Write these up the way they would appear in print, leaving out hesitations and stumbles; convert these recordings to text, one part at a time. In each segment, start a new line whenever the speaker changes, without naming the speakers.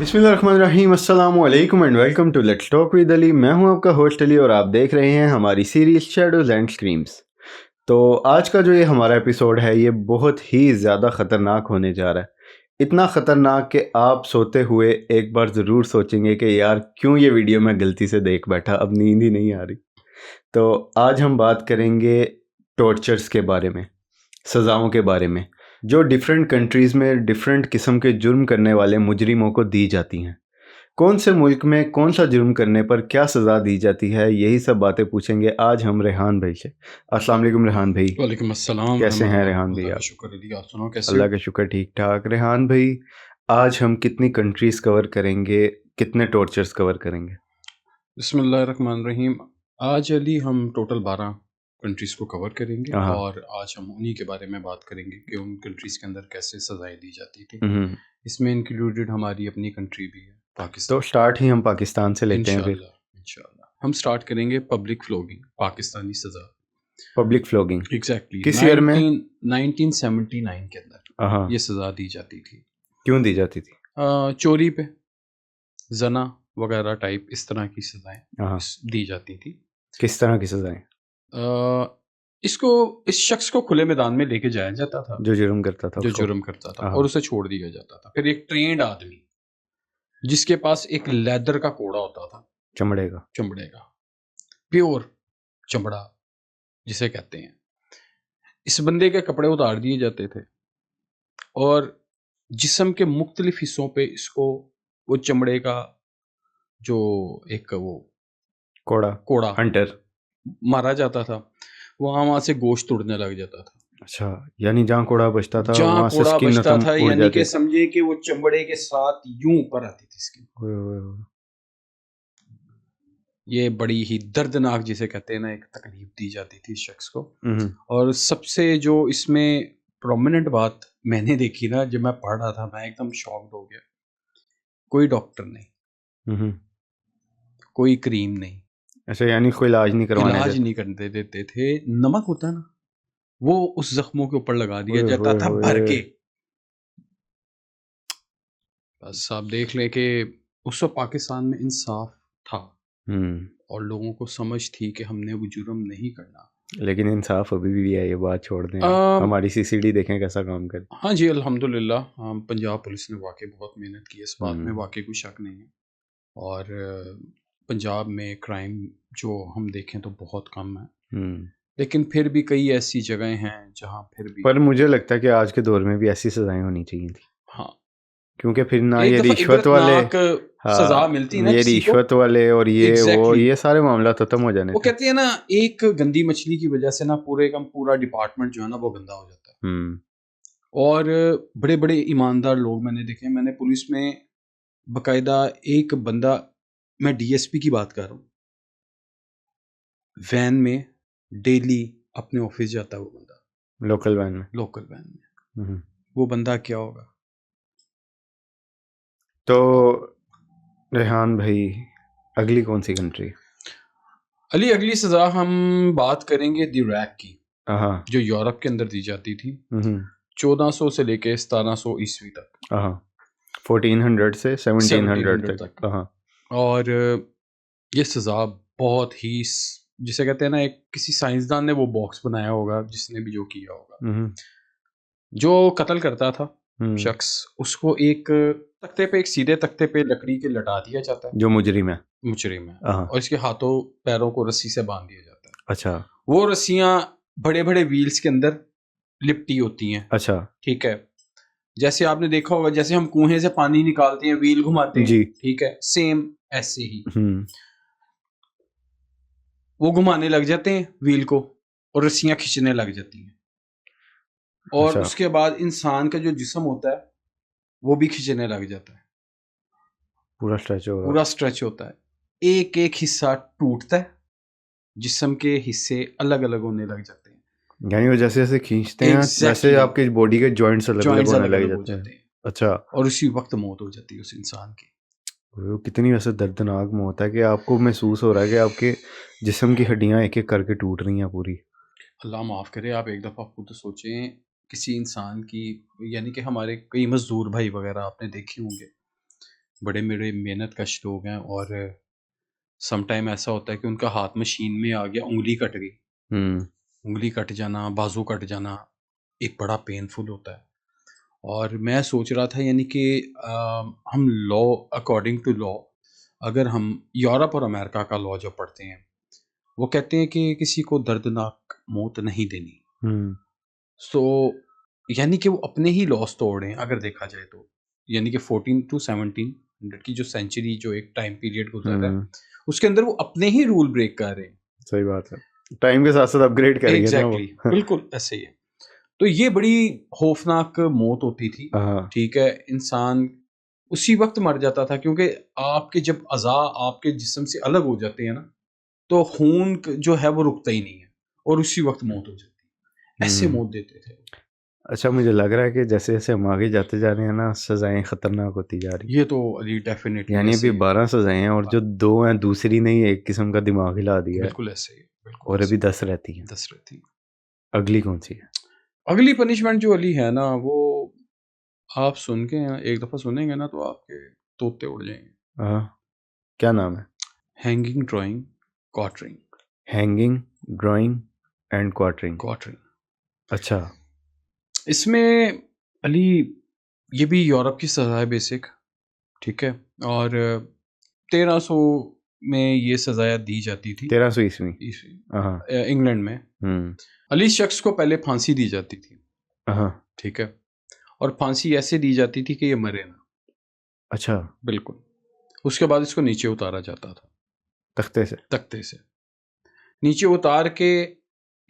बिस्मिल्लाहिर्रहमानिर्रहीम अस्सलाम वालेकुम and welcome to let's talk with Ali. मैं हूं आपका होस्ट अली और आप देख रहे हैं हमारी सीरीज शैडोज एंड स्क्रीम्स। तो आज का जो ये हमारा एपिसोड है ये बहुत ही ज़्यादा ख़तरनाक होने जा रहा है। इतना ख़तरनाक कि आप सोते हुए एक बार ज़रूर सोचेंगे कि यार क्यों ये वीडियो मैं गलती से देख बैठा, अब नींद ही नहीं आ रही। तो आज हम बात करेंगे टॉर्चर्स के बारे में, सज़ाओं के बारे में, जो डिफरेंट कंट्रीज़ में डिफरेंट किस्म के जुर्म करने वाले मुजरिमों को दी जाती हैं। कौन से मुल्क में कौन सा जुर्म करने पर क्या सज़ा दी जाती है, यही सब बातें पूछेंगे आज हम रेहान भाई से। अस्सलाम वालेकुम रेहान भाई।
वालेकुम अस्सलाम।
कैसे हैं रेहान भाई
अल्लाह का
आप?
शुक्र अली, आप सुनाओ कैसे
अल्लाह
हो?
का शुक्र ठीक ठाक। रेहान भाई, आज हम कितनी कंट्रीज़ कवर करेंगे, कितने टॉर्चर्स कवर करेंगे?
बिस्मिल्लाहिर्रहमानिर्रहीम। आज अली हम टोटल 12 कंट्रीज़ को कवर करेंगे
हाँ।
और आज हम उन्हीं के बारे में बात करेंगे कि उन कंट्रीज़ के अंदर कैसे सज़ाएं दी जाती थी।
हम्म।
इसमें इंक्लूडेड हमारी अपनी कंट्री भी है,
तो
पाकिस्तान।
स्टार्ट ही हम पाकिस्तान से लेते हैं फिर।
इंशाल्लाह हम स्टार्ट करेंगे पब्लिक फ्लोगिंग, पाकिस्तानी सज़ा।
पब्लिक फ्लॉगिंग
एग्जैक्टली
किस ईयर में?
1979 के अंदर
हाँ।
ये सज़ा दी जाती थी।
क्यों दी जाती थी?
चोरी पे, जना वगैरह टाइप इस तरह की सज़ाएं
हाँ।
दी जाती थी।
किस तरह की सज़ाएं?
इसको इस शख्स को खुले मैदान में लेके जाया जाता था
जो जुर्म करता था
जो
उसको।
जुर्म करता था
हाँ।
और उसे छोड़ दिया जाता था। फिर एक ट्रेंड आदमी जिसके पास एक लेदर का कोड़ा होता था,
चमड़े का।
चमड़े का, प्योर चमड़ा जिसे कहते हैं, इस बंदे के कपड़े उतार दिए जाते थे और जिस्म के मुख्तलिफ हिस्सों पे इसको वो चमड़े का जो एक वो
कोड़ा।
कोड़ा
हंटर।
मारा जाता था, वहां से गोश्त उड़ने लग जाता था।
अच्छा, यानी जहाँ कोड़ा बचता था
जहाँ
वहां से
कोड़ा
स्किन
बचता था,
उड़
यानी
जाती
कि
थी।
समझे कि वो चमड़े के साथ यूं ऊपर आती थी स्किन।
ओए ओए ओए।
ये बड़ी ही दर्दनाक जिसे कहते हैं ना, एक तकलीफ दी जाती थी इस शख्स को।
हम्म।
और सबसे जो इसमें प्रोमिनेंट बात मैंने देखी ना, जब मैं पढ़ रहा था मैं एकदम शॉक्ड हो गया। कोई डॉक्टर नहीं,
हम्म।
कोई क्रीम नहीं,
अच्छा, यानी कोई इलाज नहीं करवाने
इलाज
देते?
नहीं करने देते थे। नमक होता है ना, वो उस जख्मों के ऊपर लगा दिया
ओए
जाता
होए
था भर
होए।
के। बस आप देख लें कि उस वक्त पाकिस्तान में इंसाफ था
हम्म।
और लोगों को समझ थी कि हमने वो जुर्म नहीं करना।
लेकिन इंसाफ अभी भी है, ये बात छोड़ दें आप।
अम,
हमारी सीसीडी देखें कैसा काम करे।
हाँ जी, अल्हम्दुलिल्लाह। पंजाब पुलिस ने वाकई बहुत मेहनत की है, इस बात में
हम्म।
वाकई कोई शक नहीं है। और पंजाब में क्राइम जो हम देखें तो बहुत कम है,
हम्म।
लेकिन फिर भी कई ऐसी जगहें हैं जहाँ फिर भी
पर मुझे लगता है कि आज के दौर में भी ऐसी सजाएं होनी चाहिए थी,
हाँ,
क्योंकि फिर ना
एक
ये
दफ़ा
रिश्वत वाले।
इबरतनाक सजा
हाँ,
मिलती ना
ये
किसी को।
रिश्वत वाले और ये वो
एग्जैक्टली
ये सारे मामला खत्म हो जाने
वो
थे।
कहते हैं ना, एक गंदी मछली की वजह से ना पूरा डिपार्टमेंट जो है ना वो गंदा हो जाता है।
हम्म।
और बड़े बड़े ईमानदार लोग मैंने देखे हैं। मैंने पुलिस में बकायदा एक बंदा, मैं डीएसपी की बात कर रहा हूँ, वैन में डेली अपने ऑफिस जाता है वो बंदा,
लोकल वैन में।
लोकल वैन में।
हम्म।
वो बंदा क्या होगा?
तो रेहान भाई, अगली कौन सी कंट्री?
अली, अगली सजा हम बात करेंगे द रैक की,
हाँ।
जो यूरोप के अंदर दी जाती थी
हम्म।
1400 से लेके 1700 ईस्वी तक,
हाँ, 1400 से 1700
1700
तक।
तक।
हाँ।
और ये सजा बहुत ही जिसे कहते हैं ना, एक किसी साइंसदान ने वो बॉक्स बनाया होगा, जिसने भी जो किया होगा।
हम्म।
जो कत्ल करता था
हम्म।
शख्स, उसको एक तख्ते पे, एक सीधे तख्ते पे लकड़ी के लटा दिया जाता है,
जो मुजरिम है।
मुचरी में,
हाँ।
और इसके हाथों पैरों को रस्सी से बांध दिया जाता है।
अच्छा।
वो रस्सियां बड़े बड़े व्हील्स के अंदर लिपटी होती हैं।
अच्छा।
ठीक है, जैसे आपने देखा होगा, जैसे हम कुएं से पानी निकालते हैं, व्हील घुमाते हैं,
जी।
ठीक है, सेम ऐसे ही
हम्म।
वो घुमाने लग जाते हैं व्हील को और रस्सियां खींचने लग जाती हैं। और
अच्छा।
उसके बाद इंसान का जो जिस्म होता है वो भी खींचने लग जाता है,
पूरा स्ट्रेच होगा।
पूरा स्ट्रेच होता है। एक एक हिस्सा टूटता है, जिस्म के हिस्से अलग अलग होने लग जाते हैं।
यानी वो जैसे जैसे खींचते हैं वैसे
एग्जैक्टली,
आपके बॉडी के जॉइंट्स अलग अलग
जॉइंट्स
होने
अलग
लग
अलग हो
जाते हैं।
जाते हैं
अच्छा।
और उसी वक्त मौत हो जाती है उस इंसान की।
वो कितनी वैसे दर्दनाक मौत है कि आपको महसूस हो रहा है कि आपके जिस्म की हड्डियां एक एक करके टूट रही हैं पूरी।
अल्लाह माफ़ करे, आप एक दफ़ा खुद सोचें, किसी इंसान की, यानी कि हमारे कई मज़दूर भाई वगैरह आपने देखे होंगे, बड़े मेरे मेहनत कश लोग हैं, और सम टाइम ऐसा होता है कि उनका हाथ मशीन में आ गया, उंगली कट गई, उंगली कट जाना, बाजू कट जाना एक बड़ा पेनफुल होता है। और मैं सोच रहा था यानी कि हम लॉ, अकॉर्डिंग टू लॉ, अगर हम यूरोप और अमेरिका का लॉ जो पढ़ते हैं, वो कहते हैं कि किसी को दर्दनाक मौत नहीं देनी। सो यानी कि वो अपने ही लॉस तोड़ रहे हैं अगर देखा जाए तो। यानी कि 14 to 1700 की जो सेंचुरी, जो एक टाइम पीरियड गुजर रहा है, उसके अंदर वो अपने ही रूल ब्रेक कर रहे हैं।
सही बात है, टाइम के साथ साथ अपग्रेड करेंगे ना वो।
एग्जैक्टली, बिल्कुल ऐसे ही है। तो ये बड़ी खौफनाक मौत होती थी, ठीक है। इंसान उसी वक्त मर जाता था, क्योंकि आपके जब अज़ा आपके जिस्म से अलग हो जाते हैं ना, तो खून जो है वो रुकता ही नहीं है, और उसी वक्त मौत हो जाती है। ऐसे मौत देते थे।
अच्छा, मुझे लग रहा है कि जैसे जैसे हम आगे जाते जा रहे हैं ना, सजाएं खतरनाक होती जा रही।
ये तो अली डेफिनेटली,
यानी अभी 12 सजाएं हैं, और जो 2 हैं दूसरी नहीं, एक किस्म का दिमाग हिला दिया है।
बिल्कुल ऐसे ही, बिल्कुल
और
ऐसे
अभी 10 रहती हैं।
10 रहती हैं।
अगली कौन सी है?
अगली पनिशमेंट जो अली है ना, वो आप सुन के एक दफ़ा सुनेंगे ना तो आपके तोते उड़ जाएंगे।
क्या नाम है?
Hanging, drawing, quartering.
Hanging, drawing and quartering. अच्छा,
इसमें अली ये भी यूरोप की सज़ा है बेसिक, ठीक है। और 1300 में ये सज़ाया दी जाती थी।
1300 ईस्वी
इंग्लैंड में अली शख्स को पहले फांसी दी जाती थी, ठीक है। और फांसी ऐसे दी जाती थी कि ये मरे ना।
अच्छा,
बिल्कुल। उसके बाद इसको नीचे उतारा जाता था, तख्ते से नीचे उतार के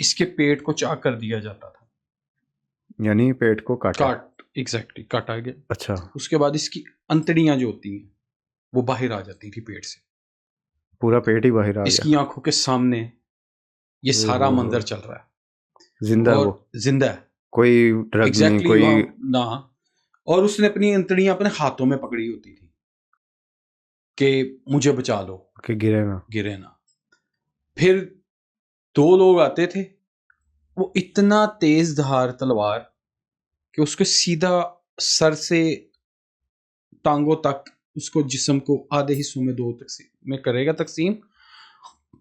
इसके पेट को चाक कर दिया जाता था।
यानी पेट को
एग्जैक्टली काटा गया।
अच्छा,
उसके बाद इसकी अंतड़ियां जो होती हैं वो बाहर आ जाती थी पेट से,
पूरा पेट ही बाहर आ गया।
इसकी आंखों के सामने ये सारा मंजर चल रहा है।
जिंदा है
और
वो,
जिंदा है,
कोई ड्रग नहीं, कोई
ना। और उसने अपनी अंतड़ियां अपने हाथों में पकड़ी होती थी कि मुझे बचा लो,
कि गिरे ना।
फिर 2 लोग आते थे, वो इतना तेज धार तलवार कि उसको सीधा सर से टांगों तक, उसको जिस्म को आधे हिस्सों में 2 में करेगा तकसीम।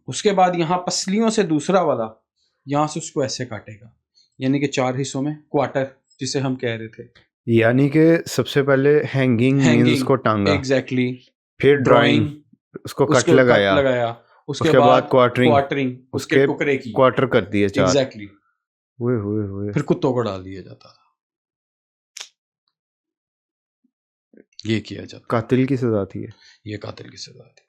उसके बाद यहाँ पसलियों से दूसरा वाला यहाँ से उसको ऐसे काटेगा, यानी कि 4 हिस्सों में, क्वार्टर जिसे हम कह रहे थे।
यानी कि सबसे पहले हैंगिंग मींस को टांगा,
एग्जैक्टली।
फिर ड्राइंग, उसको कट लगाया, उसके बाद क्वार्टरिंग,
उसके टुकड़े की
क्वार्टर कर दिए 4।
एग्जैक्टली। फिर कुत्तों को डाल दिया जाता था। ये किया जाता।
कातिल की सजा थी
ये कातिल की सजा थी।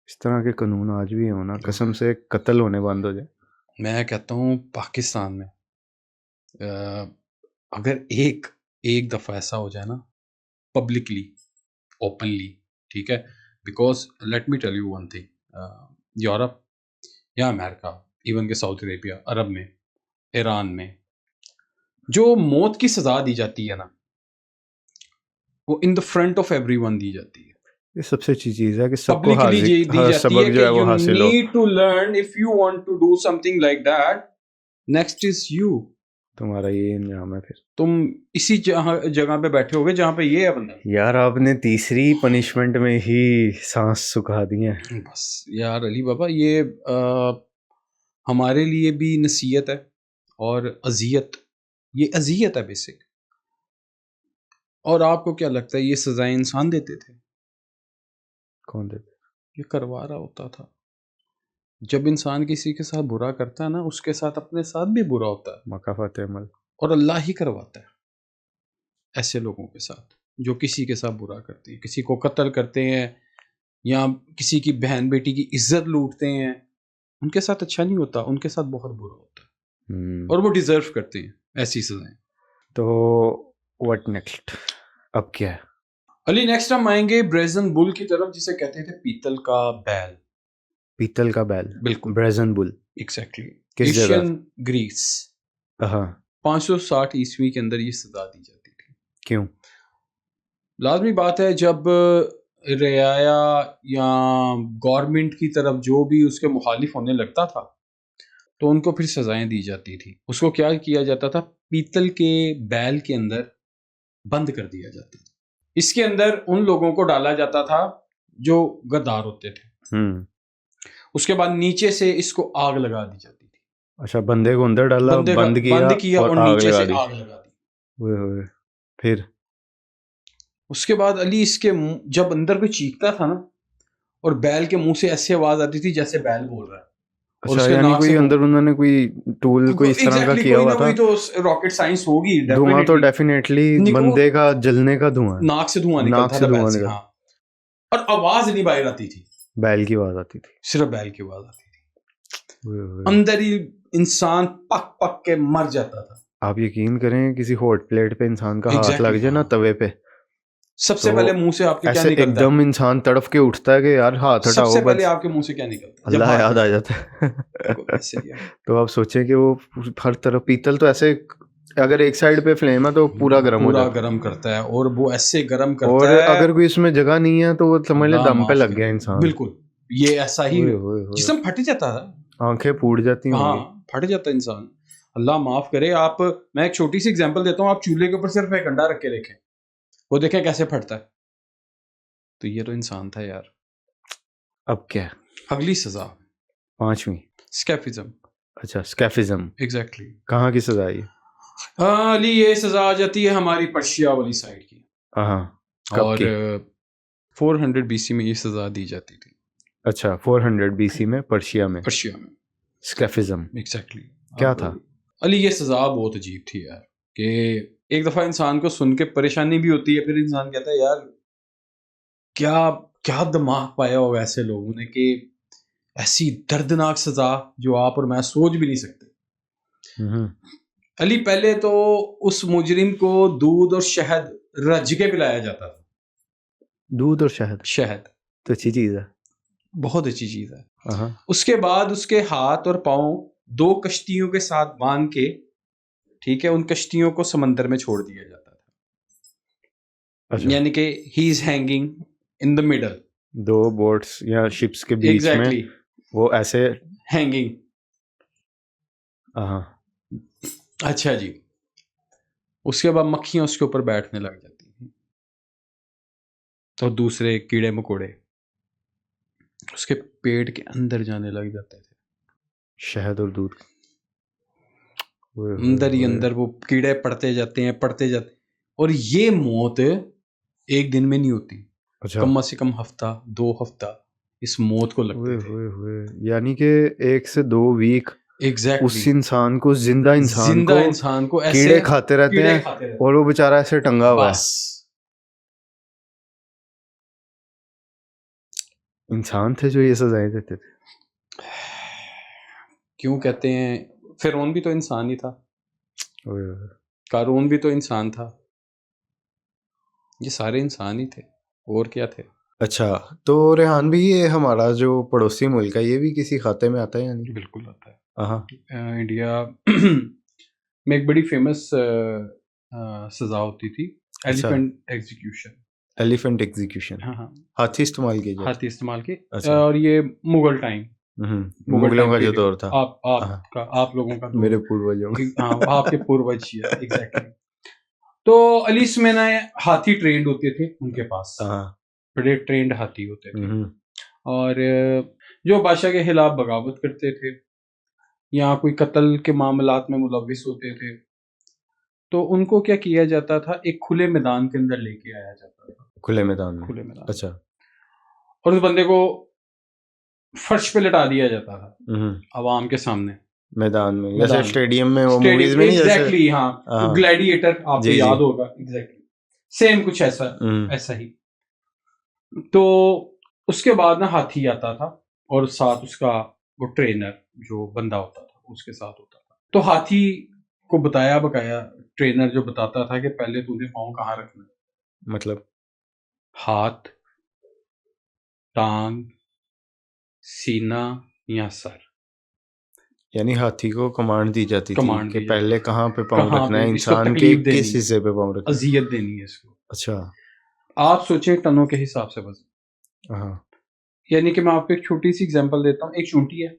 इस तरह के कानून आज भी हो ना, कसम से कत्ल होने बंद हो जाए। मैं
कहता हूँ पाकिस्तान में अगर एक दफ़ा ऐसा हो जाए ना, पब्लिकली, ओपनली, ठीक है। Because let me tell you one thing, Europe या अमेरिका, इवन के साउथ अरेबिया, अरब में, ईरान में जो मौत की सजा दी जाती है ना, वो in the front of everyone दी जाती है।
ये सबसे अच्छी चीज है कि
सबको दी जाती है कि you need to learn if you want to do something like that, next is you,
तुम्हारा ये इंजाम है। फिर
तुम इसी जगह पे बैठे होगे जहाँ पे ये है बंदा।
यार आपने तीसरी पनिशमेंट में ही सांस सुखा दी है।
बस यार अली बाबा, ये हमारे लिए भी नसीहत है और अजियत, ये अजियत है बेसिक। और आपको क्या लगता है ये सजाएं इंसान देते थे?
कौन देते?
ये करवा रहा होता था। जब इंसान किसी के साथ बुरा करता है ना, उसके साथ अपने साथ भी बुरा होता है।
मकाफत अमल।
और अल्लाह ही करवाता है ऐसे लोगों के साथ जो किसी के साथ बुरा करते हैं, किसी को कत्ल करते हैं, या किसी की बहन बेटी की इज्जत लूटते हैं। उनके साथ अच्छा नहीं होता, उनके साथ बहुत बुरा होता है। और वो डिजर्व करते हैं ऐसी सजाएं।
तो व्हाट नेक्स्ट? अब क्या है
अली? नेक्स्ट हम आएंगे ब्रेजन बुल की तरफ, जिसे कहते थे पीतल का बैल।
पीतल का बैल,
बिल्कुल,
ब्रेजन बुल।
एग्जैक्टली।
किस जगह?
Asian Greece. 560 ईस्वी के अंदर ये सजा दी जाती थी।
क्यों?
लाजमी बात है, जब रियाया या गवर्नमेंट की तरफ जो भी उसके मुखालिफ होने लगता था, तो उनको फिर सजाएं दी जाती थी। उसको क्या किया जाता था, पीतल के बैल के अंदर बंद कर दिया जाता था। इसके अंदर उन लोगों को डाला जाता था जो गद्दार होते थे। उसके बाद नीचे से इसको आग लगा दी जाती थी।
अच्छा, बंदे को अंदर डाला, बंद किया
और
आग
नीचे
लगा
से
दी।
आग लगा दी।
ओए होए। फिर
उसके बाद अली इसके जब अंदर कोई चीखता था ना, और बैल के मुंह से ऐसी आवाज आती थी जैसे बैल बोल रहा है।
अच्छा, यानी कोई अंदर उन्होंने कोई टूल कोई इस तरह का किया हुआ था।
कोई तो रॉकेट साइंस होगी।
धुआं तो डेफिनेटली बंदे का जलने का धुआं,
नाक से धुआं निकलता था बैल से। हाँ, और आवाज नहीं बाहर आती थी, बैल की आवाज आती थी, सिर्फ बैल की आवाज आती थी। अंदर ही इंसान पक पक के मर जाता था।
आप यकीन करें, किसी हॉट प्लेट पे इंसान का हाथ लग जाए ना, तवे पे,
सबसे पहले मुंह से आपके क्या निकलता है?
एकदम इंसान तड़फ के उठता है कि यार हाथ हटाओ।
सबसे पहले आपके मुंह से क्या निकलता है?
अल्लाह याद आ जाता है। तो आप सोचें कि वो हर तरफ पीतल तो ऐसे, अगर एक साइड पे फ्लेम है तो पूरा गर्म हो जाता है,
गर्म करता है, और वो ऐसे गर्म करता
और
है,
अगर कोई इसमें जगह नहीं है तो वो समझ ले दम पे लग गया इंसान।
बिल्कुल, ये ऐसा ही जिस्म फट जाता है,
आंखें फूट जाती हैं।
हाँ, फट जाता है इंसान। अल्लाह माफ करे। आप, मैं एक छोटी सी एग्जांपल देता हूँ, आप चूल्हे के ऊपर सिर्फ एक अंडा रख के देखें, वो देखें कैसे फटता है। तो ये तो इंसान था यार। अब क्या अगली सजा?
5वीं,
स्कैफिज्म। अच्छा,
स्कैफिज्म,
एग्जैक्टली।
कहाँ की सजा है ये?
अली ये सजा आ जाती है हमारी पर्शिया वाली साइड की। और 400 BC में ये सजा दी जाती थी।
अच्छा, 400 BC में पर्शिया में स्कैफिज्म।
एग्जैक्टली।
क्या था
अली? ये सजा बहुत अजीब थी यार, कि एक दफा इंसान को सुन के परेशानी भी होती है, फिर इंसान कहता है यार क्या क्या दिमाग पाया होगा ऐसे लोगों ने कि ऐसी दर्दनाक सजा जो आप और मैं सोच भी नहीं सकते। अली, पहले तो उस मुजरिम को दूध और शहद रज के पिलाया जाता था।
दूध और शहद?
शहद
तो अच्छी चीज है, बहुत
अच्छी चीज है। उसके बाद उसके हाथ और पांव 2 कश्तियों के साथ बांध के, ठीक है, उन कश्तियों को समंदर में छोड़ दिया जाता था। अच्छा। यानी कि he is hanging in the middle,
2 boats या शिप्स के बीच में वो ऐसे
हैंगिंग। अच्छा जी। उसके बाद मक्खियां उसके ऊपर बैठने लग जाती हैं, और दूसरे कीड़े मकोड़े उसके पेट के अंदर जाने लग जाते थे। शहद और दूध अंदर ही अंदर वो कीड़े पड़ते जाते, और ये मौत एक दिन में नहीं होती। अच्छा। कम से कम हफ्ता 2 हफ्ता इस मौत को लगते थे।
यानी कि 1 से 2 वीक
एग्जैक्टली
उस इंसान को, जिंदा इंसान को ऐसे कीड़े खाते रहते हैं, और वो बेचारा ऐसे टंगा हुआ है। इंसान थे जो ये सजाएं देते थे।
क्यों कहते हैं? फिरौन भी तो इंसान ही था, कारून भी तो इंसान था, ये सारे इंसान ही थे, और क्या थे।
अच्छा, तो रेहान भी, ये हमारा जो पड़ोसी मुल्क है, ये भी किसी खाते में आता है या नहीं?
बिल्कुल आता है। इंडिया में एक बड़ी फेमस सजा होती थी, एलिफेंट एग्जीक्यूशन।
एलिफेंट एग्जीक्यूशन, हाँ, हाथी इस्तेमाल किए जाते।
हाथी इस्तेमाल की। अच्छा। और ये मुगल टाइम,
मुगलों का जो दौर था,
आप लोगों का,
मेरे पूर्वजों,
हाँ, आपके पूर्वज ही है। एग्जैक्टली। तो अली में ना हाथी ट्रेंड होते थे उनके पास, बड़े ट्रेंड हाथी होते थे, और जो बादशाह के खिलाफ बगावत करते थे या कोई कत्ल के मामलात में मुलविस होते थे, तो उनको क्या किया जाता था, एक खुले मैदान के अंदर लेके आया जाता था।
खुले मैदान में? अच्छा।
और उस बंदे को फर्श पे लटा दिया जाता था आवाम के सामने, मैदान में, जैसे स्टेडियम में वो मूवीज में नहीं, एग्जैक्टली, हाँ, ग्लैडिएटर आपको याद होगा। एग्जैक्टली सेम कुछ ऐसा ही। तो उसके बाद ना हाथी आता था, और साथ उसका वो ट्रेनर जो बंदा होता था उसके साथ होता था। तो हाथी को बताया बकाया ट्रेनर जो बताता था कि पहले तूने पाँव कहाँ रखना, मतलब हाथ, टांग, सीना या सर। यानी हाथी को कमांड दी जाती थी कि पहले कहाँ पे पाँव रखना है, इंसान के किस हिस्से पे पाँव रखना है, अजियत देनी है इसको। अच्छा, आप सोचें टनों के हिसाब से वजन। हाँ, यानी कि मैं आपको एक छोटी सी एग्जांपल देता हूँ। एक चूंटी है,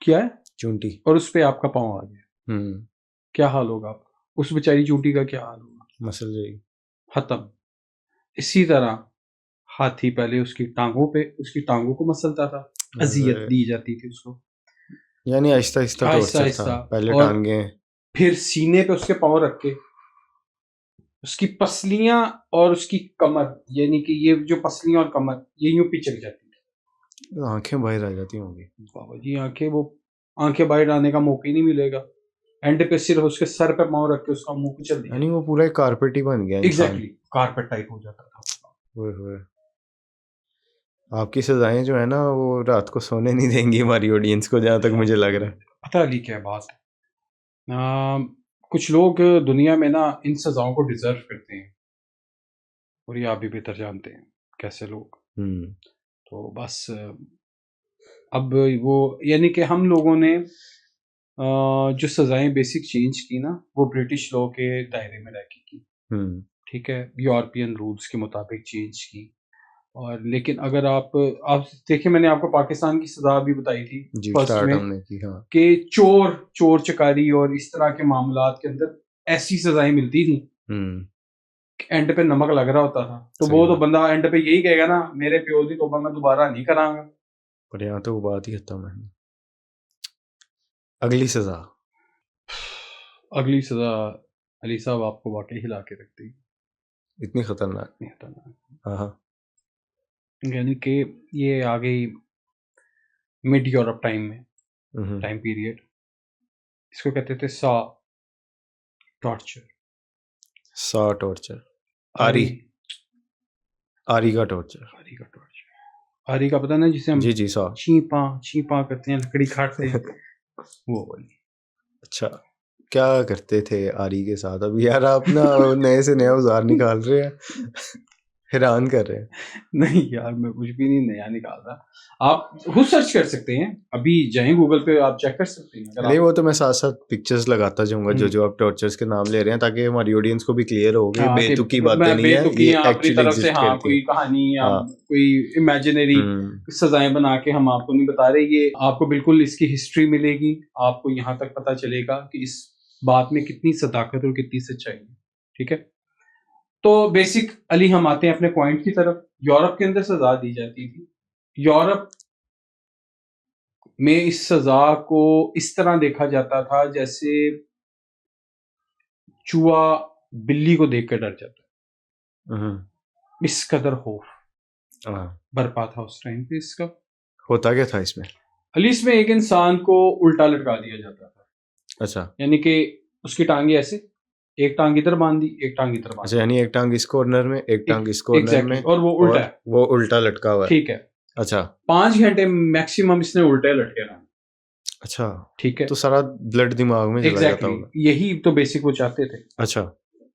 क्या है? चूंटी। और उस पे आपका पाँव आ गया, क्या हाल होगा आपका? उस बेचारी चूंटी का क्या हाल होगा? मसल जाएगी, खत्म। इसी तरह हाथी पहले उसकी टांगों को मसलता था, अजियत
अरे,
दी जाती थी उसको
यानी आहिस्ता आहिस्ता
आहिस्ता
टॉर्चर था,
आहिस्ता,
पहले
और
टांगे।
फिर सीने पे उसके पाँव रख के उसकी पसलियां और उसकी कमर, यानी कि ये जो पसलियां और कमर ये यूं पिचक जाती थी।
आंखें बाहर आ जाती होंगी।
बाबा जी आंखें बाहर आने का मौका ही नहीं मिलेगा। एंड पे सिर्फ उसके सर पे पाँव रख के उसका मुंह कुचल दिया,
यानी वो पूरा एक कारपेट ही बन गया इंसान।
एग्जैक्टली कारपेट टाइप हो जाता था।
ओए होए। आपकी सजाएं जो है ना वो रात को सोने नहीं देंगी हमारी ऑडियंस को, जहाँ तक मुझे लग रहा है।
पता नहीं क्या बात है, कुछ लोग दुनिया में ना इन सजाओं को डिजर्व करते हैं, और ये आप भी बेहतर जानते हैं कैसे लोग। तो बस अब वो, यानी कि हम लोगों ने जो सजाएं बेसिक चेंज की ना, वो ब्रिटिश लॉ के दायरे में रह के की, ठीक है, यूरोपियन रूल्स के मुताबिक चेंज की। और लेकिन अगर आप देखिए, मैंने आपको पाकिस्तान की सजा भी बताई थी
जी,
फर्स्ट
स्टार्ट
में
हमने की, हाँ।
कि चोर चकारी और इस तरह के मामलात के अंदर ऐसी सजाएं मिलती थी, एंड पे नमक लग रहा होता था। तो वो तो बंदा एंड पे यही कहेगा ना, मेरे प्यो दी तौबा मैं दोबारा नहीं करांगा।
पर यहाँ तो वो बात ही खत्म है। अगली सजा
अली साहब आपको वाकई हिला के रखती,
इतनी खतरनाक। हाँ,
यानी कि ये आ गई मिड यूरोप टाइम में, टाइम पीरियड, इसको कहते थे सा टॉर्चर।
आरी का टॉर्चर।
आरी का पता ना, जिसे हम
जी सा
चीपा करते हैं, लकड़ी काटते हैं वो वाली।
अच्छा, क्या करते थे आरी के साथ? अब यार आप ना नए से नया औजार निकाल रहे हैं, हैरान कर रहे हैं।
नहीं यार, मैं कुछ भी नहीं नया निकाल रहा, आप खुद सर्च कर सकते हैं, अभी जाएं गूगल पे, आप चेक कर सकते हैं।
नहीं, वो तो मैं साथ साथ पिक्चर्स लगाता जाऊंगा जो आप टॉर्चर्स के नाम ले रहे हैं, ताकि हमारी ऑडियंस को भी क्लियर हो गई, बेतुकी बातें नहीं है, ये
अपनी तरफ से हाँ कोई कहानी या कोई इमेजिनरी सजाएं बना के हम आपको नहीं बता रहे, ये आपको बिल्कुल इसकी हिस्ट्री मिलेगी, आपको यहाँ तक पता चलेगा कि इस बात में कितनी सदाकत और कितनी सच्चाई है, ठीक है। तो बेसिक अली हम आते हैं अपने पॉइंट की तरफ। यूरोप के अंदर सजा दी जाती थी। यूरोप में इस सजा को इस तरह देखा जाता था जैसे चूहा बिल्ली को देख कर डर जाता है, इस कदर खौफ बरपा था उस टाइम पे इसका।
होता क्या था इसमें?
अली इसमें एक इंसान को उल्टा लटका दिया जाता था।
अच्छा,
यानी कि उसकी टांगे ऐसे, एक टांग इधर बांध दी, एक टांग इधर बांध दी।
अच्छा, यानी एक टांग इस कॉर्नर में, एक टांग इस कॉर्नर में,
और वो उल्टा है,
वो उल्टा लटका हुआ है,
ठीक है।
अच्छा,
5 घंटे मैक्सिमम इसने उल्टे लटके रहना।
अच्छा,
ठीक है,
तो सारा ब्लड दिमाग में चला जाता होगा।
यही तो बेसिक वो चाहते थे।
अच्छा,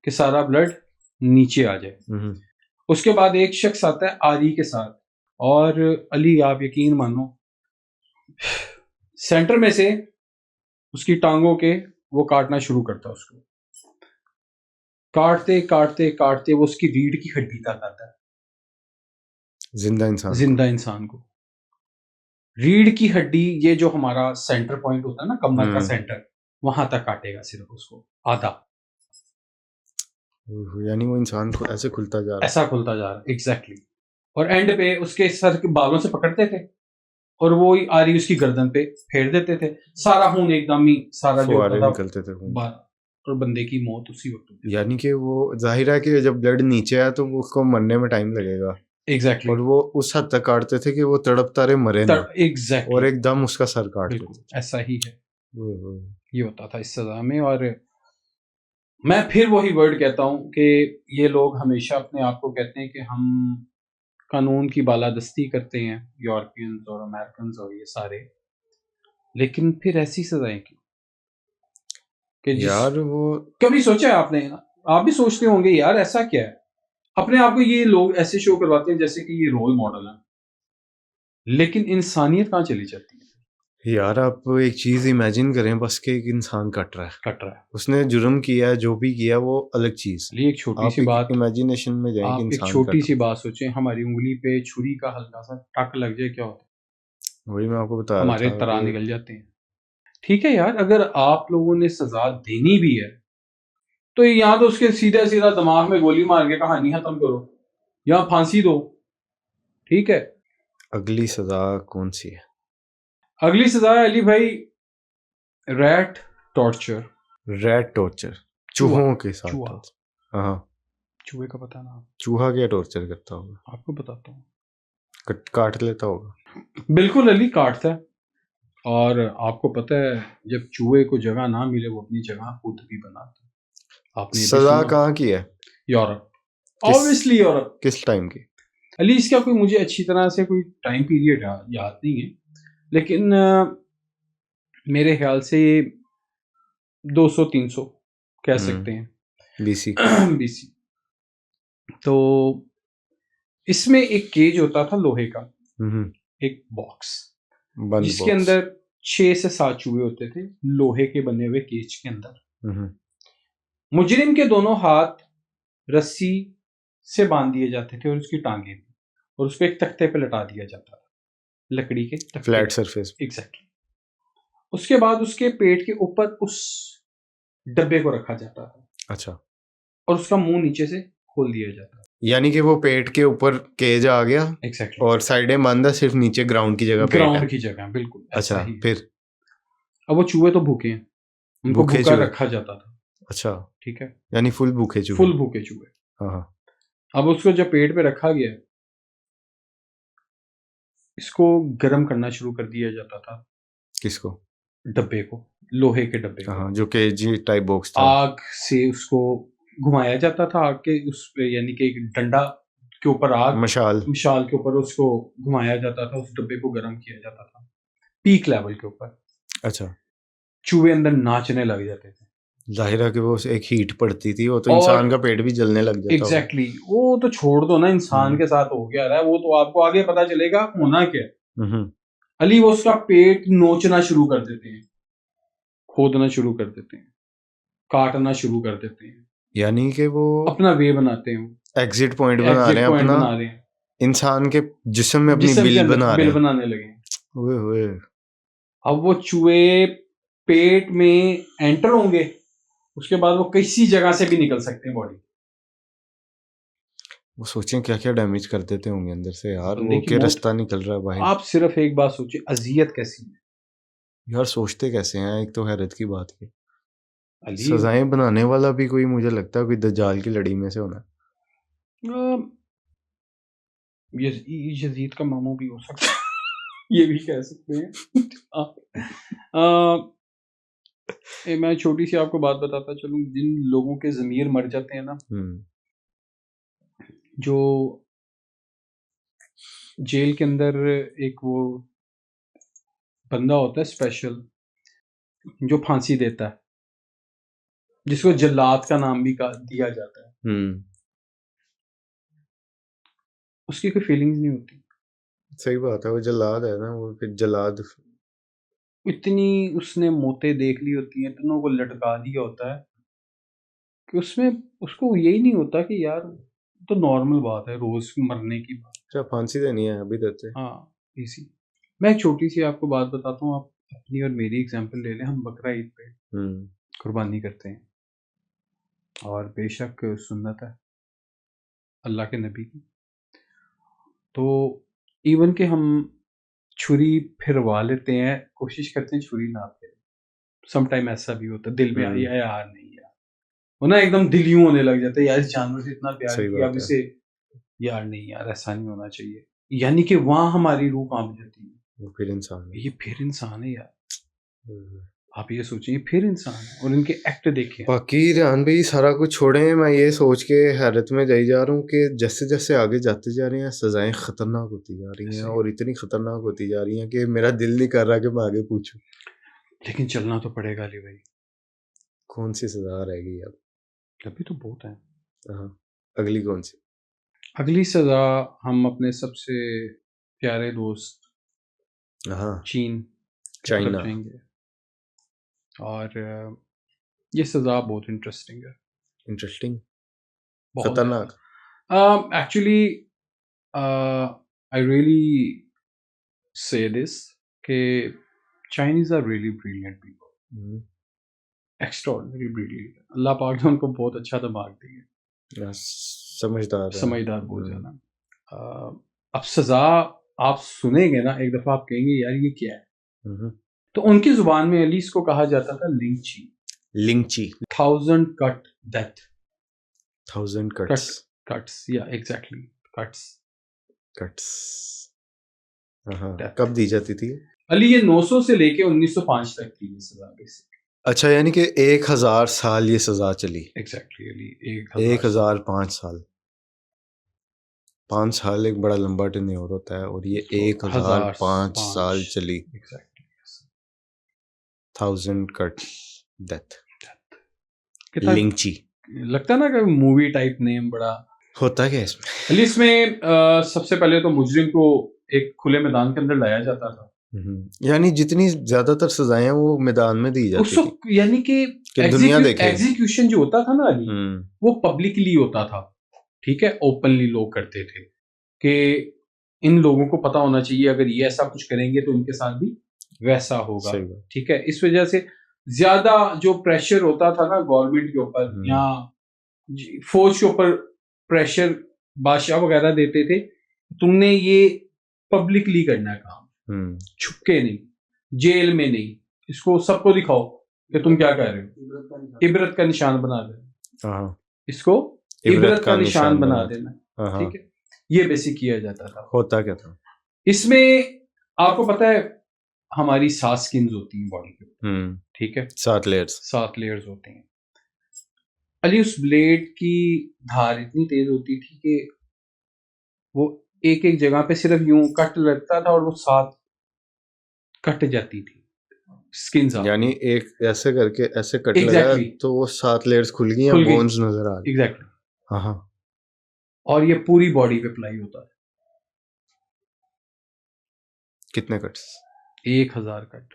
कि सारा ब्लड नीचे आ जाए। उसके बाद एक शख्स आता है आरी के साथ, और अली आप यकीन मानो सेंटर में से उसकी टांगों के वो काटना शुरू करता है, उसको काटते काटते काटते वो उसकी रीढ़ की हड्डी तक आता है, जिंदा इंसान को। रीढ़ की हड्डी, ये जो हमारा सेंटर पॉइंट होता है ना, कमर का सेंटर, वहां तक काटेगा सिर्फ उसको, आधा।
यानी वो इंसान को ऐसे खुलता जा रहा है,
एग्जैक्टली। और एंड पे उसके सर के बालों से पकड़ते थे और वो आरी उसकी गर्दन पे फेर देते थे, सारा खून एकदम ही सारा जो होता था
निकलते थे,
और बंदे की मौत उसी वक्त होती।
यानी कि वो जाहिर है कि जब ब्लड नीचे आया तो उसको मरने में टाइम लगेगा।
एग्जैक्टली।
और वो उस हद तक काटते थे कि वो तड़पता रहे, मरे ना।
एग्जैक्टली।
और एकदम उसका सर काट देते।
ऐसा ही है, ये होता था इस सजा में। और मैं फिर वही वर्ड कहता हूं कि ये लोग हमेशा अपने आप को कहते हैं कि हम कानून की बालादस्ती करते हैं, यूरोपियंस और अमेरिकन और ये सारे, लेकिन फिर ऐसी सजाएं क्यों? कि
यार वो
कभी सोचा है आपने? आप भी सोचते होंगे यार ऐसा क्या है, अपने आप को ये लोग ऐसे शो करवाते हैं जैसे कि ये रोल मॉडल है, लेकिन इंसानियत कहाँ चली जाती है?
यार आप एक चीज इमेजिन करें बस कि एक इंसान कट रहा है, उसने जुर्म किया, जो भी किया वो अलग चीज।
एक छोटी सी बात,
इमेजिनेशन में जाए,
आप एक छोटी सी बात सोचें, हमारी उंगली पे छुरी का हल्का सा टक लग जाए, क्या होता है?
वही मैं आपको बता रहा था,
हमारे तरा निकल जाते हैं। ठीक है यार, अगर आप लोगों ने सजा देनी भी है तो यहाँ तो उसके सीधा सीधा दिमाग में गोली मार के कहानी खत्म करो, या फांसी दो, ठीक है।
अगली सजा कौन सी है?
अगली सजा है अली भाई, रैट टॉर्चर।
रैट टॉर्चर, चूहों के साथ torture। हाँ,
चूहे का पता ना?
चूहा क्या टॉर्चर करता होगा?
आपको बताता हूँ।
काट लेता होगा।
बिल्कुल अली, काटता है। और आपको पता है जब चूहे को जगह ना मिले वो अपनी जगह खुद भी बनाता है। आपने
सजा कहाँ की है?
Europe, obviously Europe.
किस टाइम की?
अली इसका कोई मुझे अच्छी तरह से कोई टाइम पीरियड याद नहीं है, लेकिन मेरे ख्याल से 200-300 कह सकते हैं,
बीसी।
बीसी। तो इसमें एक केज होता था लोहे का, एक बॉक्स जिसके अंदर 6 से 7 चूहे होते थे, लोहे के बने हुए केज के अंदर। मुजरिम के दोनों हाथ रस्सी से बांध दिए जाते थे और उसकी टांगे भी, और उसको एक तख्ते पे लटा दिया जाता था, लकड़ी के तख्ते,
फ्लैट सरफेस।
एग्जैक्टली। उसके बाद उसके पेट के ऊपर उस डब्बे को रखा जाता था।
अच्छा।
और उसका मुंह नीचे से खोल दिया जाता था,
यानी कि वो पेट के ऊपर केज आ गया।
एग्जैक्टली।
और साइडें बंद है, सिर्फ नीचे ग्राउंड की जगह पेट है।
ग्राउंड की जगह, बिल्कुल ऐसा
अच्छा,
ही।
फिर
अब वो चूहे तो भूखे हैं, उनको
भूखे
भूखा
चूहे।
रखा जाता था।
अच्छा,
ठीक है,
यानी फुल भूखे चूहे।
फुल भूखे चूहे।
हाँ।
अब उसको जब पेट पे रखा गया, इसको गर्म करना शुरू कर दिया जाता था।
किसको?
डब्बे को, लोहे के डब्बे को।
हाँ, जो केजी टाइप बॉक्स था।
आग से उसको घुमाया जाता था, आग के उस पे, यानी कि एक डंडा के ऊपर आग,
मशाल
के ऊपर उसको घुमाया जाता था, उस डब्बे को गर्म किया जाता था पीक लेवल के ऊपर।
अच्छा।
चूहे अंदर नाचने लग जाते थे।
जाहिर है कि वो एक हीट पड़ती थी, वो तो इंसान का पेट भी जलने लग जाता।
एग्जैक्टली। वो तो छोड़ दो ना, इंसान के साथ हो गया है वो, तो आपको आगे पता चलेगा होना क्या। अली वो उसका पेट नोचना शुरू कर देते हैं, खोदना शुरू कर देते हैं, काटना शुरू कर देते हैं, यानी कि वो अपना वे बनाते हैं, एग्जिट पॉइंट बना रहे हैं, अपना बना रहे हैं, इंसान के जिस्म में अपनी बिल बना रहे हैं, बनाने लगे। ओए होए। अब वो चूहे पेट में एंटर होंगे, उसके बाद वो किसी जगह से भी निकल सकते हैं बॉडी।
वो सोचें क्या क्या डैमेज कर देते होंगे अंदर से यार, वो के रास्ता निकल रहा है भाई।
आप सिर्फ एक बात सोचिए, अजियत कैसी है
यार, सोचते कैसे हैं? एक तो हैरत की बात है, सजाएं बनाने वाला भी कोई, मुझे लगता है कोई दज्जाल की लड़ी में से होना। यजीद का मामू भी हो सकता है ये भी कह सकते हैं। मैं छोटी सी आपको बात बताता चलूं, जिन लोगों के ज़मीर मर जाते हैं ना, जो जेल के अंदर एक वो बंदा होता है स्पेशल, जो फांसी देता है, जिसको जल्लाद का नाम भी दिया जाता है, उसकी कोई फीलिंग्स नहीं होती। सही बात है, वो जल्लाद है ना, वो फिर जल्लाद
इतनी उसने मौतें देख ली होती हैं, इतनों को लटका दिया होता है कि उसमें उसको यही नहीं होता कि यार तो नॉर्मल बात है, रोज मरने की बात।
अच्छा, फांसी देनी है अभी देते।
हाँ, इसी। मैं एक छोटी सी आपको बात बताता हूँ, आप अपनी और मेरी एग्जांपल ले लें। हम बकरा ईद पे कुर्बानी करते हैं, और बेशक सुन्नत है अल्लाह के नबी की, तो इवन के हम छुरी फिरवा लेते हैं, कोशिश करते हैं छुरी ना फिरे। सम टाइम ऐसा भी होता है, दिल में आया यार नहीं यार, वो ना एकदम दिल यूं होने लग जाता है, यार इस जानवर से इतना प्यार किया, अब इसे यार नहीं यार ऐसा नहीं होना चाहिए, यानी कि वहां हमारी रूह कांप जाती है। वो फिर इंसान है, ये फिर इंसान है यार। आप ये सोचिए, फिर इंसान है, और इनके एक्ट देखें।
बाकी रेहान भाई सारा कुछ छोड़े, मैं ये सोच के हैरत में जाई जा रहा हूँ कि जैसे जैसे आगे जाते जा रहे हैं सजाएं खतरनाक होती जा रही हैं, और इतनी खतरनाक होती जा रही हैं कि मेरा दिल नहीं कर रहा कि मैं आगे पूछूं।
लेकिन चलना तो पड़ेगा अली भाई।
कौन सी सजा रहेगी अब?
अभी तो बहुत है।
हाँ, अगली कौन सी?
अगली सजा हम अपने सबसे प्यारे दोस्त चीन
चाइना
जाएंगे, और ये सजा बहुत इंटरेस्टिंग है।
इंटरेस्टिंग, खतरनाक।
Actually I really say this कि Chinese are really brilliant people, extraordinary brilliant. अल्लाह पाक ने उनको बहुत अच्छा दिमाग दिया।
समझदार है।
समझदार बहुत ज्यादा। अब सजा आप सुनेंगे ना एक दफा, आप कहेंगे यार ये क्या है। तो उनकी जुबान में अली इसको कहा जाता था लिंची।
लिंची
1000 कट डेथ।
1000
कट्स या एग्जैक्टली कट्स। Death.
कब दी जाती थी?
अली ये 900 से लेके 1905 तक की ये सजा बेसिक।
अच्छा, यानी कि 1000 साल ये सजा चली।
एग्जैक्टली अली
1005 साल। 5 साल एक बड़ा लंबा टेन्योर होता है और ये 1005 साल चली।
Exactly
1000 cut death.
कितना
लिंची
लगता है ना कि मूवी टाइप नेम बड़ा
होता क्या इसमें?
अली इसमें सबसे पहले तो मुजरिम को एक खुले मैदान के अंदर लाया जाता था।
यानी जितनी ज्यादातर सजाएं हैं वो मैदान में दी जाती थी,
यानी कि
दुनिया देखे।
एग्जीक्यूशन जो होता था ना अली, वो पब्लिकली होता था। ठीक है, ओपनली लोग करते थे कि इन लोगों को पता होना चाहिए अगर ये ऐसा कुछ करेंगे तो इनके साथ भी वैसा होगा। ठीक है, इस वजह से ज्यादा जो प्रेशर होता था ना गवर्नमेंट के ऊपर या फौज के ऊपर प्रेशर बादशाह वगैरह देते थे, तुमने ये पब्लिकली करना है काम, छुपके नहीं, जेल में नहीं, इसको सबको दिखाओ कि तुम क्या कर रहे हो, इबरत का निशान बना देना, इसको इबरत का निशान बना देना। ठीक है, ये बेसिक किया जाता था।
होता क्या था
इसमें? आपको पता है हमारी 7 स्किन्स होती हैं बॉडी के, ठीक है,
7 लेयर्स
होते हैं। अली उस ब्लेड की धार इतनी तेज होती थी कि वो एक एक जगह पे सिर्फ यूं कट लगता था और वो 7 कट जाती थी स्किन्स।
यानी एक ऐसे करके ऐसे कट लगा तो वो 7 लेयर्स खुल गई हैं, बोन्स नजर आ रही।
एग्जैक्टली।
हाँ,
और ये पूरी बॉडी पे अप्लाई होता है।
कितने कट्स?
1000 कट।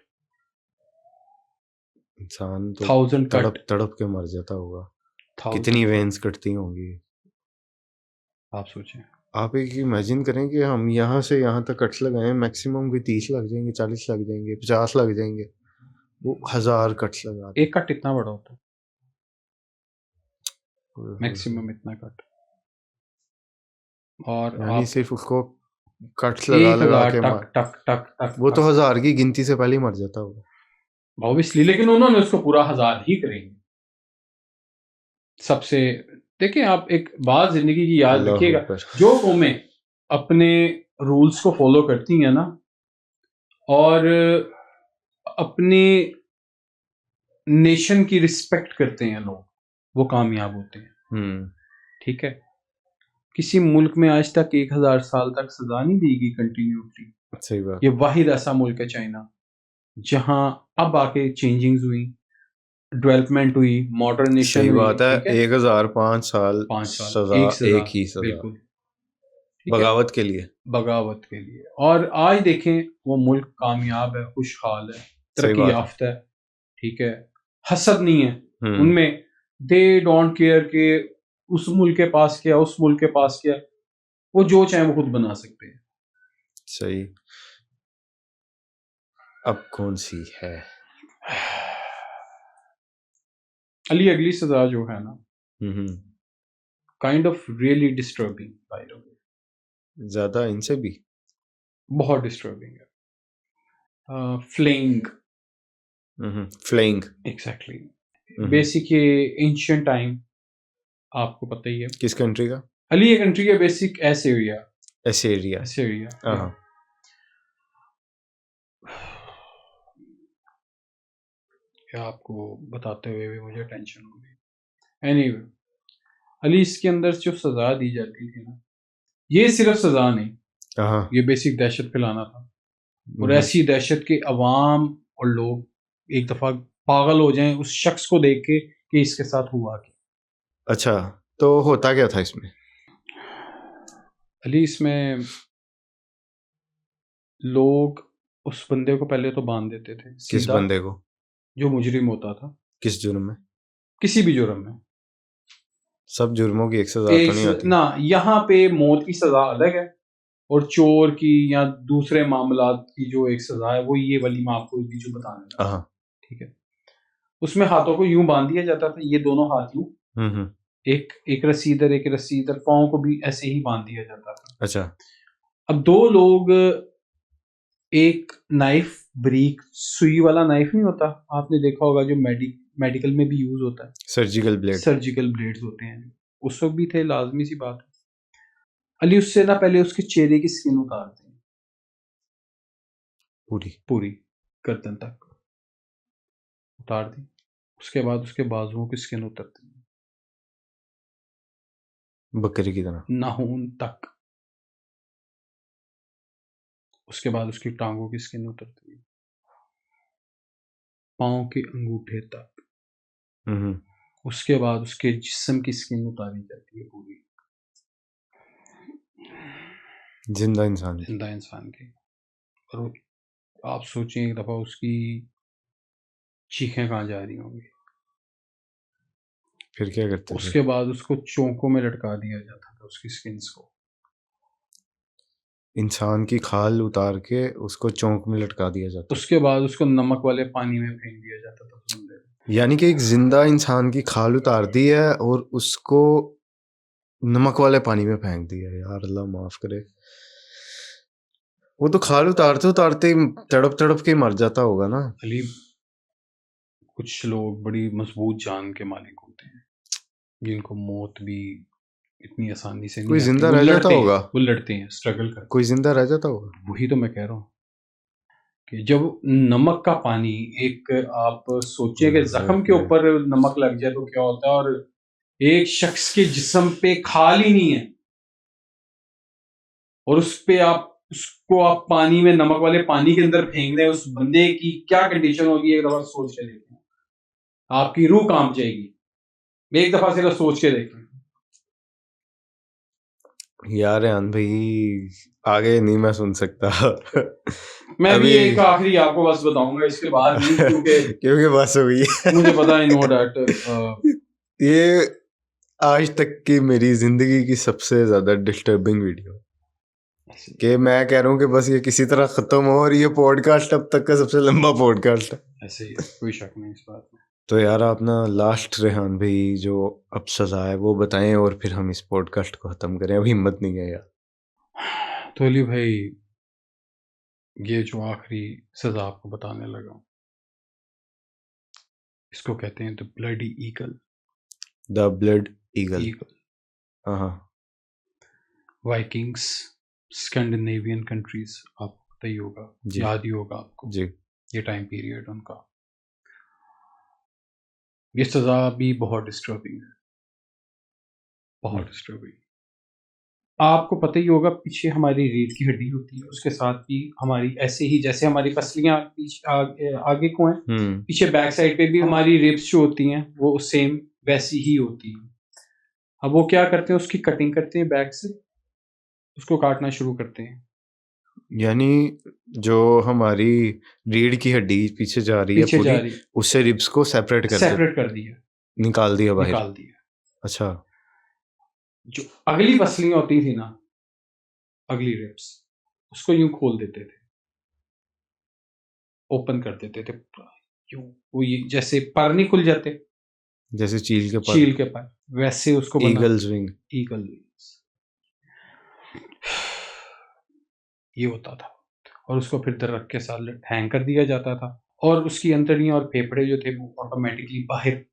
इंसान तो
1000
तड़प के मर जाता होगा। कितनी वेन्स कटती होंगी
आप सोचें।
आप एक इमेजिन करें कि हम यहाँ से यहाँ तक कट्स लगाएं, मैक्सिमम भी 30 लग जाएंगे, 40 लग जाएंगे, 50 लग जाएंगे, वो 1000 कट्स लगा।
एक कट इतना बड़ा होता है, मैक्सिमम इतना कट। और
यानी सिर्फ उसको कट्स लगा के
टक टक टक टक,
वो तो 1000 की गिनती से पहले ही मर जाता होगा
ऑब्वियसली। लेकिन उन्होंने उसको पूरा 1000 ही करेंगे। सबसे देखिए, आप एक बात जिंदगी की याद रखिएगा, जो कौमें अपने रूल्स को फॉलो करती हैं ना और अपने नेशन की रिस्पेक्ट करते हैं लोग, वो कामयाब होते हैं। ठीक है, किसी मुल्क में आज तक 1000 साल तक सजा नहीं दी गई कंटिन्यूसली।
सही बात।
ये वाहिद ऐसा मुल्क है चाइना जहां अब आके चेंजिंग्स हुई, डेवलपमेंट हुई, मॉडर्नेशन हुई।
सही बात है। 1005 साल सजा, एक ही सजा,
बिल्कुल
बगावत के लिए।
और आज देखें वो मुल्क कामयाब है, खुशहाल है, तरक्की याफ्ता है। ठीक है, हसद नहीं है उनमें। दे डोंट केयर के उस मुल्क के पास क्या, उस मुल्क के पास क्या, वो जो चाहे वो खुद बना सकते हैं।
सही। अब कौन सी है
अली? अगली सजा जो है ना, kind of really disturbing, by the way.
ज्यादा इनसे भी
बहुत डिस्टर्बिंग है। Flaying exactly. बेसिक ये एंशिएंट टाइम, आपको पता ही है।
किस कंट्री का?
अली ये कंट्री है बेसिक एसेरिया। आपको बताते हुए भी मुझे टेंशन हो गई। एनीवे, अली इसके अंदर जो सजा दी जाती थी ना, ये सिर्फ सजा नहीं, ये बेसिक दहशत फैलाना था। और ऐसी दहशत के अवाम और लोग एक दफा पागल हो जाएं उस शख्स को देख के कि इसके साथ हुआ क्या।
अच्छा, तो होता क्या था इसमें?
अली इसमें लोग उस बंदे को पहले तो बांध देते थे।
किस बंदे को?
जो मुजरिम होता था।
किस जुर्म में?
किसी भी जुर्म में।
सब जुर्मों की एक सजा तो नहीं होती
ना, यहाँ पे मौत की सजा अलग है और चोर की या दूसरे मामलात की जो एक सजा है वो ये वाली मैं आपको जो बताने। ठीक है, उसमें हाथों को यूं बांध दिया जाता था, ये दोनों हाथ यूं, एक एक रस्सी इधर, एक रस्सी इधर, पाँव को भी ऐसे ही बांध दिया जाता था।
अच्छा।
अब 2 लोग, एक नाइफ, ब्रीक सुई वाला नाइफ नहीं होता, आपने देखा होगा जो मेडिकल में भी यूज होता है,
सर्जिकल ब्लेड।
सर्जिकल ब्लेड्स होते हैं, उस वक्त भी थे, लाजमी सी बात है। अली उससे ना पहले उसके चेहरे की स्किन उतारते हैं, पूरी गर्दन तक उतार दी। उसके बाद उसके बाजुओं की स्किन उतरती है,
बकरी की तरह।
नाखून तक। उसके बाद उसकी टांगों की स्किन उतरती है, पाँव के अंगूठे तक। उसके बाद उसके जिस्म की स्किन उतारी जाती है पूरी,
जिंदा इंसान
की। और आप सोचें एक दफा उसकी चीखें कहाँ जा रही होंगी।
फिर क्या करते थे?
उसके बाद उसको चौकों में लटका दिया जाता था, उसकी स्किन्स को।
इंसान की खाल उतार के उसको चौंक में लटका दिया जाता।
उसके बाद उसको नमक वाले पानी में फेंक दिया जाता था उस बंदे को।
यानी कि एक जिंदा इंसान की खाल उतार दी है और उसको नमक वाले पानी में फेंक दिया। यार अल्लाह माफ करे। वो तो खाल उतारते उतारते तड़प तड़प के मर जाता होगा ना।
अली, कुछ लोग बड़ी मजबूत जान के मालिक होते हैं, जिनको मौत भी इतनी आसानी से नहीं
कोई
आती।
जिंदा
वो
रह जाता
लड़ते हैं,
होगा।
वो लड़ते हैं, स्ट्रगल करते
कोई जिंदा रह जाता होगा।
हैं। वही तो मैं कह रहा हूँ कि जब नमक का पानी, एक आप सोचिए कि जख्म के ऊपर नमक लग जाए तो क्या होता है, और एक शख्स के जिस्म पे खाल ही नहीं है और उस पे उसको आप पानी में, नमक वाले पानी के अंदर फेंक दें, उस बंदे की क्या कंडीशन होगी, एक दफा सोच के देखें। आपकी रूह कांप जाएगी, एक दफा सिर्फ सोच के देखें।
यार रेहान भाई, आगे नहीं मैं सुन सकता।
मैं भी एक आखिरी आपको बस बताऊंगा, इसके बाद नहीं,
क्योंकि बस हो गई।
मुझे पता है, नो डैट
ये आज तक की मेरी जिंदगी की सबसे ज्यादा डिस्टर्बिंग वीडियो, कि मैं कह रहा हूँ कि बस ये किसी तरह खत्म हो, और ये पॉडकास्ट अब तक का सबसे लंबा पॉडकास्ट है।
ऐसे ही, कोई शक नहीं इस बात में।
तो यार आप ना लास्ट रेहान भाई जो अब सजा है वो बताएं, और फिर हम इस पॉडकास्ट को खत्म करें। अब हिम्मत नहीं है यार।
तो अली भाई, ये जो आखिरी सजा आपको बताने लगा हूं, इसको कहते हैं the bloody eagle.
The blood eagle. हाँ।
वाइकिंग्स, स्कैंडिनेवियन कंट्रीज, आपको पता ही होगा, याद ही होगा आपको
जी।
ये टाइम पीरियड उनका। ये सजा भी बहुत डिस्टर्बिंग है, बहुत डिस्टर्बिंग। आपको पता ही होगा, पीछे हमारी रीढ़ की हड्डी होती है, उसके साथ भी हमारी, ऐसे ही जैसे हमारी पसलियां पीछे आगे को हैं, पीछे बैक साइड पे भी हमारी रिब्स जो होती हैं वो सेम वैसी ही होती हैं। अब वो क्या करते हैं, उसकी कटिंग करते हैं, बैक से उसको काटना शुरू करते हैं।
यानी जो हमारी रीढ़ की हड्डी पीछे जा रही है पूरी, उससे रिब्स को सेपरेट कर
दिया,
निकाल दिया बाहर। अच्छा।
जो अगली पसलियां होती थी ना, अगली रिब्स, उसको यूं खोल देते थे, ओपन कर देते थे यूं। वो ये जैसे पर नहीं खुल जाते,
जैसे चील के पर,
वैसे उसको
ईगल्स विंग।
ईगल विंग्स ये होता था। और उसको फिर दरख्त के साथ हैंग कर दिया जाता था, और उसकी अंतड़ियां और फेफड़े जो थे वो ऑटोमेटिकली बाहर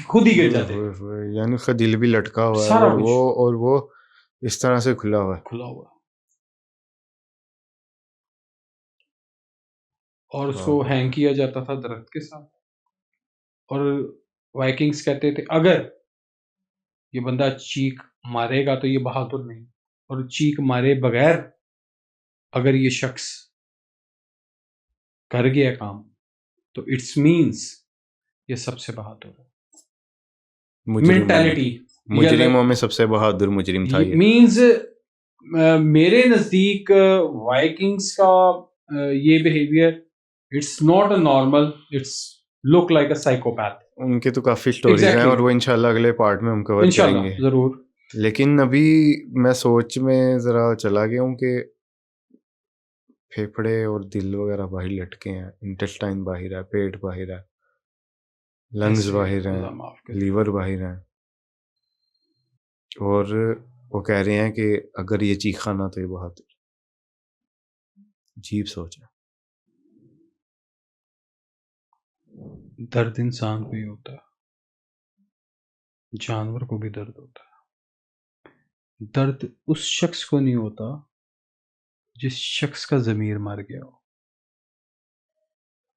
खुद ही गिर जाते थे।
यानी उसका दिल भी लटका हुआ है, और वो इस तरह से खुला हुआ है।
और उसको हैंग किया जाता था दरख्त के साथ। और वाइकिंग्स कहते थे, अगर ये बंदा चीख मारेगा तो ये बहादुर नहीं, और चीख मारे बगैर अगर ये शख्स कर गया काम तो इट्स मीन्स ये सबसे बहादुर है। मेंटालिटी,
मुजरिमों में सबसे बहादुर मुजरिम था ये।
मीन्स मेरे नजदीक वाइकिंग्स का ये behaviour, it's not a normal, it's look like a psychopath.
उनके तो काफी स्टोरीज हैं, और वो इंशाल्लाह अगले पार्ट में हम कवर करेंगे
जरूर।
लेकिन अभी मैं सोच में जरा चला गया हूँ कि फेफड़े और दिल वगैरह बाहर लटके हैं, इंटेस्टाइन बाहर है, पेट बाहर है, लंग्स बाहर हैं, लीवर बाहर हैं। और वो कह रहे हैं कि अगर ये चीखा ना तो ये बहादुर। अजीब सोच है।
दर्द इंसान को ही होता है, जानवर को भी दर्द होता है। दर्द उस शख्स को नहीं होता जिस शख्स का ज़मीर मर गया हो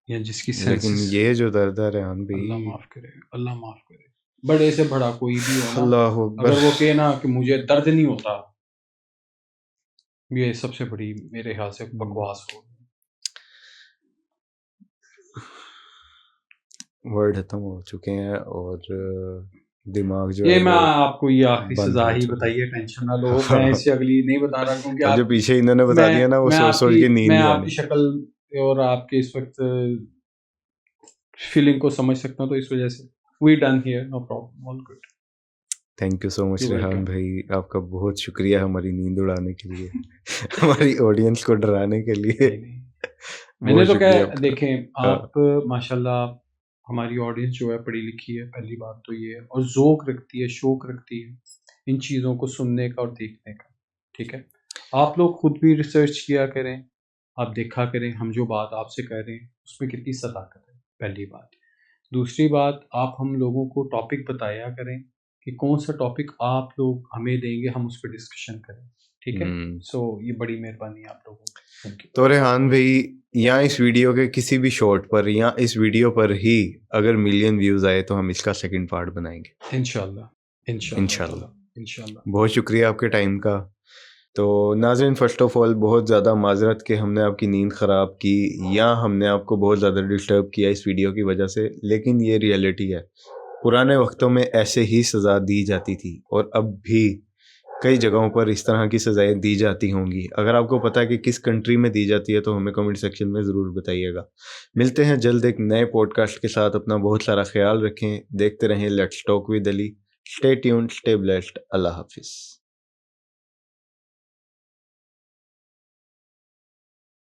या जिसकी
लेकिन
सेंसेस।
ये जो दर्द है रेहान
अल्लाह
भाई,
माफ करे, अल्लाह माफ करे। बड़े से बड़ा कोई भी हो ना,
अल्लाह अकबर।
अगर वो कहे ना कि मुझे दर्द नहीं होता, ये सबसे बड़ी मेरे ख्याल से बकवास हो।
वर्ड खत्म हो चुके हैं और दिमाग जो
ये
है
मैं
वो
आपको ये आखिरी
बंद
सजा
हो
ही
चुका है।
बताइए, टेंशन ना लो। मैं इससे अगली नहीं बता रहा क्योंकि
अब जो
आप,
पीछे इन्होंने बता दिया ना वो सोच सोच के नींद
मैं
नहीं
आपकी
आनी।
शक्ल और आपके इस वक्त फीलिंग को समझ सकता हूँ, तो इस वजह से we done here, no problem, all good.
Thank you so much
You're
Rehan
welcome.
भाई, आपका बहुत शुक्रिया हमारी नींद उड़ाने के लिए, हमारी ऑडियंस को डराने के लिए।
नहीं नहीं, मैंने
बहुत
तो
शुक्रिया
क्या,
आपका।
देखें आप माशाल्लाह, हमारी ऑडियंस जो है पढ़ी लिखी है, पहली बात तो ये है, और ज़ौक रखती है, शौक रखती है इन चीज़ों को सुनने का और देखने का। ठीक है, आप लोग खुद भी रिसर्च किया करें, आप देखा करें हम जो बात आपसे कह रहे हैं उसमें कितनी सदाकत है, पहली बात। दूसरी बात, आप हम लोगों को टॉपिक बताया करें कि कौन सा टॉपिक आप लोग हमें देंगे, हम उस पर डिस्कशन करें। ठीक है, सो ये बड़ी मेहरबानी है आप लोगों की। Thank you.
तो रेहान भाई, या इस वीडियो के किसी भी शॉर्ट पर या इस वीडियो पर ही अगर मिलियन व्यूज आए तो हम इसका सेकंड पार्ट बनाएंगे
इंशाल्लाह
इंशाल्लाह।
इंशाल्लाह।
बहुत शुक्रिया आपके टाइम का। तो नाज़रीन, फ़र्स्ट ऑफ़ ऑल बहुत ज़्यादा माज़रत कि हमने आपकी नींद ख़राब की या हमने आपको बहुत ज़्यादा डिस्टर्ब किया इस वीडियो की वजह से, लेकिन ये रियलिटी है। पुराने वक्तों में ऐसे ही सज़ा दी जाती थी और अब भी कई जगहों पर इस तरह की सज़ाएँ दी जाती होंगी। अगर आपको पता है कि किस कंट्री में दी जाती है तो हमें कमेंट सेक्शन में ज़रूर बताइएगा। मिलते हैं जल्द एक नए पॉडकास्ट के साथ। अपना बहुत सारा ख्याल रखें। देखते रहें let's talk with Ali. Stay tuned, stay blessed. अल्लाह हाफ़िज़।